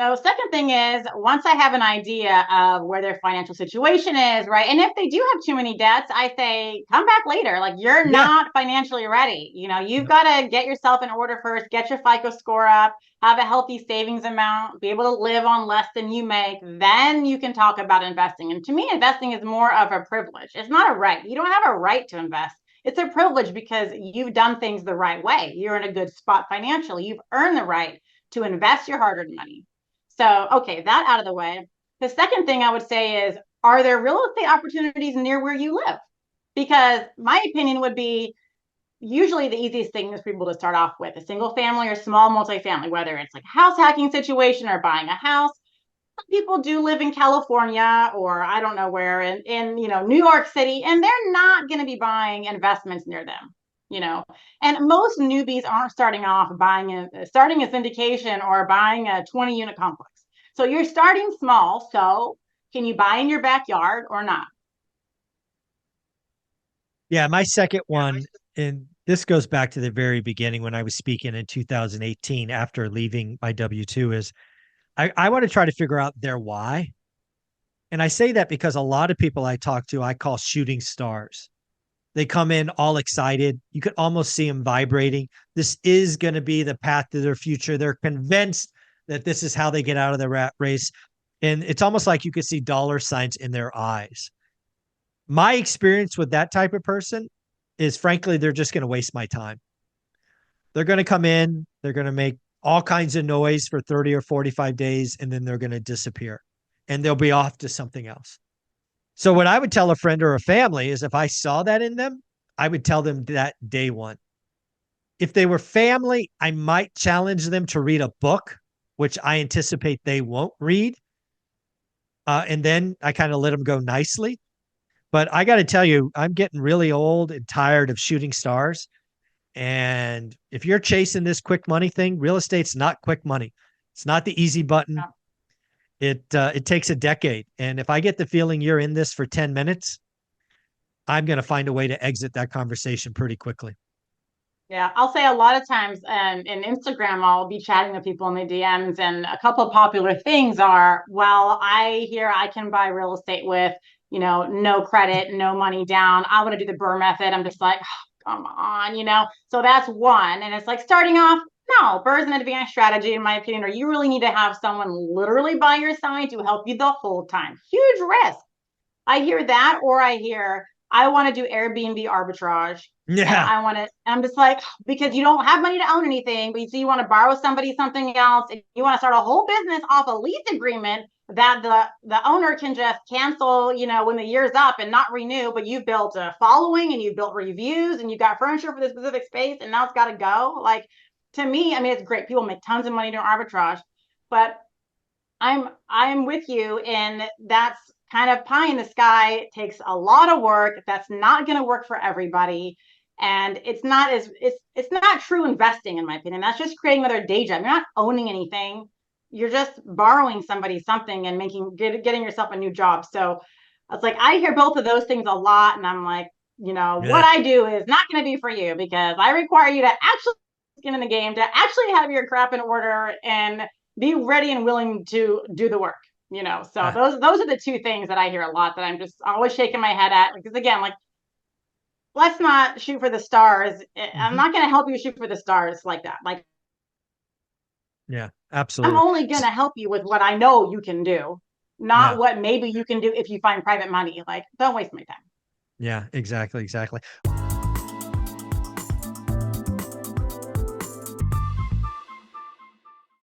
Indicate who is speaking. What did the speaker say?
Speaker 1: So second thing is once I have an idea of where their financial situation is, right? And if they do have too many debts, I say, come back later. Like you're
Speaker 2: Yeah.
Speaker 1: not financially ready. You've
Speaker 2: Yep.
Speaker 1: got to get yourself in order first, get your FICO score up, have a healthy savings amount, be able to live on less than you make. Then you can talk about investing. And to me, investing is more of a privilege. It's not a right. You don't have a right to invest. It's a privilege because you've done things the right way. You're in a good spot financially. You've earned the right to invest your hard earned money. So, okay, that out of the way. The second thing I would say is, are there real estate opportunities near where you live? Because my opinion would be usually the easiest thing is for people to start off with a single family or small multifamily, whether it's like a house hacking situation or buying a house. Some people do live in California or I don't know where in New York City, and they're not going to be buying investments near them. You know, and most newbies aren't starting off starting a syndication or buying a 20 unit complex. So you're starting small. So can you buy in your backyard or not?
Speaker 2: Yeah. My second one, and this goes back to the very beginning when I was speaking in 2018 after leaving my W 2, is I want to try to figure out their why. And I say that because a lot of people I talk to, I call shooting stars. They come in all excited. You could almost see them vibrating. This is going to be the path to their future. They're convinced that this is how they get out of the rat race. And it's almost like you could see dollar signs in their eyes. My experience with that type of person is frankly, they're just going to waste my time. They're going to come in, they're going to make all kinds of noise for 30 or 45 days, and then they're going to disappear and they'll be off to something else. So, what I would tell a friend or a family is if I saw that in them, I would tell them that day one. If they were family, I might challenge them to read a book, which I anticipate they won't read. And then I kind of let them go nicely. But I got to tell you, I'm getting really old and tired of shooting stars. And if you're chasing this quick money thing, real estate's not quick money. It's not the easy button. It takes a decade. And if I get the feeling you're in this for 10 minutes, I'm going to find a way to exit that conversation pretty quickly.
Speaker 1: Yeah, I'll say a lot of times in Instagram, I'll be chatting with people in the DMs, and a couple of popular things are, well, I hear I can buy real estate with, no credit, no money down. I want to do the Burr method. I'm just like, oh, come on. So that's one. And it's like starting off, no, Burr is an advanced strategy, in my opinion, or you really need to have someone literally by your side to help you the whole time. Huge risk. I hear that, or I hear I want to do Airbnb arbitrage. And
Speaker 2: Yeah.
Speaker 1: I'm just like, because you don't have money to own anything, but you want to borrow somebody something else, and you want to start a whole business off a lease agreement that the owner can just cancel, when the year's up and not renew, but you've built a following and you've built reviews and you got furniture for this specific space and now it's got to go. Like to me, I mean, it's great. People make tons of money doing arbitrage, but I'm with you, and that's kind of pie in the sky. It takes a lot of work. That's not going to work for everybody, and it's not true investing, in my opinion. That's just creating another day job. You're not owning anything. You're just borrowing somebody something and getting yourself a new job. So it's like I hear both of those things a lot, and I'm like, what
Speaker 2: Yeah.
Speaker 1: I do is not going to be for you because I require you to actually skin in the game, to actually have your crap in order and be ready and willing to do the work. So
Speaker 2: Uh,
Speaker 1: those are the two things that I hear a lot that I'm just always shaking my head at, because again, like, let's not shoot for the stars. I'm
Speaker 2: mhm.
Speaker 1: not going to help you shoot for the stars like that. Like,
Speaker 2: Yeah,
Speaker 1: I'm
Speaker 2: absolutely.
Speaker 1: only going to help you with what I know you can do, not
Speaker 2: Yeah.
Speaker 1: what maybe you can do if you find private money. Like, don't waste my time.
Speaker 2: Yeah, exactly. Exactly.